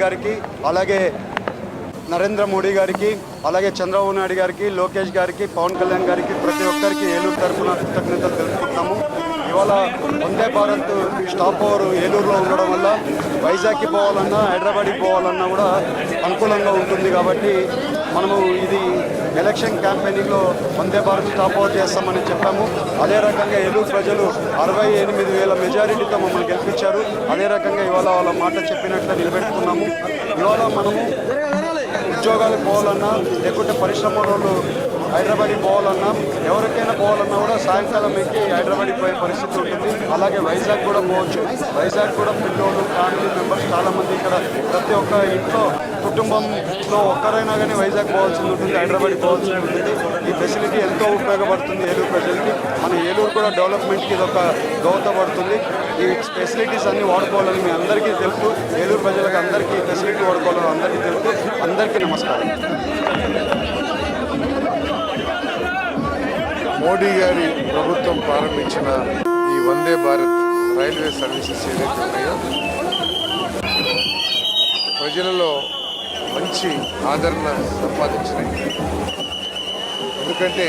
గారికి అలాగే నరేంద్ర మోడీ గారికి అలాగే చంద్రబాబు నాయుడు గారికి లోకేష్ గారికి పవన్ కళ్యాణ్ గారికి ప్రతి ఒక్కరికి ఏలూరు తరఫున కృతజ్ఞతలు తెలుపుకుంటున్నాము. ఇవాళ వందే భారత్ స్టాప్ ఓవర్ ఏలూరులో ఉండడం వల్ల వైజాగ్కి పోవాలన్నా హైదరాబాద్కి పోవాలన్నా కూడా అనుకూలంగా ఉంటుంది. కాబట్టి మనము ఇది election క్యాంపెయినింగ్లో Vande Bharat stop over చేస్తామని చెప్పాము. అదే రకంగా ఏలూరు ప్రజలు 68,000 మెజారిటీతో మమ్మల్ని గెలిపించారు. అదే రకంగా ఇవాళ వాళ్ళ మాట చెప్పినట్లు నిలబెట్టుకున్నాము. ఇవాళ మనము ఉద్యోగాలకు పోవాలన్నా లేకుంటే పరిశ్రమలు హైదరాబాద్కి పోవాలన్నా ఎవరికైనా పోవాలన్నా కూడా సాయంకాలం ఎక్కి హైదరాబాద్కి పోయే పరిస్థితి ఉంటుంది. అలాగే వైజాగ్ కూడా పోవచ్చు. వైజాగ్ కూడా పిల్లలు ఫ్యామిలీ మెంబర్స్ చాలామంది ఇక్కడ ప్రతి ఒక్క ఇంట్లో కుటుంబంలో ఒక్కరైనా కానీ వైజాగ్ పోవాల్సి ఉంటుంది, హైదరాబాద్కి పోవాల్సి ఉంటుంది. ఈ ఫెసిలిటీ ఎంతో ఉపయోగపడుతుంది ఏలూరు ప్రజలకి. మన ఏలూరు కూడా డెవలప్మెంట్కి ఇది ఒక దోహదపడుతుంది. ఈ ఫెసిలిటీస్ అన్నీ వాడుకోవాలని మీ అందరికీ తెలుసు. ఏలూరు ప్రజలకు అందరికీ ఫెసిలిటీ వాడుకోవాలని అందరికీ తెలుసు. అందరికీ నమస్కారం. మోడీ గారి ప్రభుత్వం ప్రారంభించిన ఈ వందే భారత్ రైల్వే సర్వీసెస్ ఏదైతే ఉన్నాయో ప్రజలలో మంచి ఆదరణ సంపాదించినాయి. ఎందుకంటే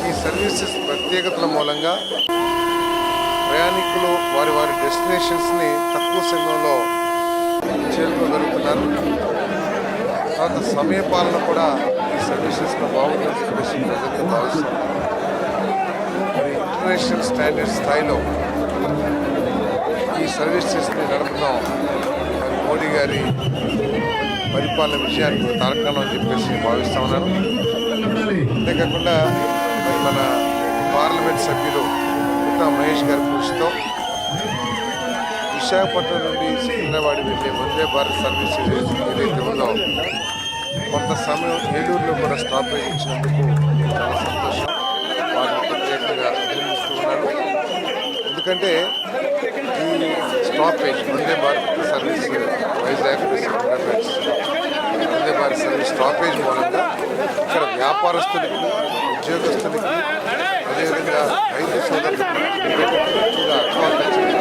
ఈ సర్వీసెస్ ప్రత్యేకతల మూలంగా ప్రయాణికులు వారి వారి డెస్టినేషన్స్ని తక్కువ సమయంలో చేరుకోగలుగుతున్నారు. తర్వాత సమయపాలన కూడా ఈ సర్వీసెస్లో బాగుందని చెప్పేసి ప్రజలు భావిస్తున్నారు. మరి ఇంటర్నేషనల్ స్టాండర్డ్ స్థాయిలో ఈ సర్వీసెస్ని నడపడం మరి మోడీ గారి పరిపాలన విషయానికి తార్కాణం అని చెప్పేసి భావిస్తా ఉన్నాను. అంతేకాకుండా మరి మన పార్లమెంట్ సభ్యులు పుట్టా మహేష్ గారి కృషితో విశాఖపట్నం నుండి సికింద్రాబాద్ వెళ్ళే వందే భారత్ సర్వీస్ ఏదైతే ఉందో కొంత సమయం ఏలూరులో కూడా స్టాపేజ్ ఇచ్చినందుకు చాలా సంతోషం. వారిని ప్రత్యేకంగా అభినందిస్తూ ఉన్నాను. ఎందుకంటే ఈ stoppage Vande Bharat service Vizag Vande Bharat service stoppage మూలంగా ఇక్కడ వ్యాపారస్తులకి ఉద్యోగస్తులకి అదేవిధంగా రైతు సోదరులకు ఎక్కువగా అక్వాకల్చర్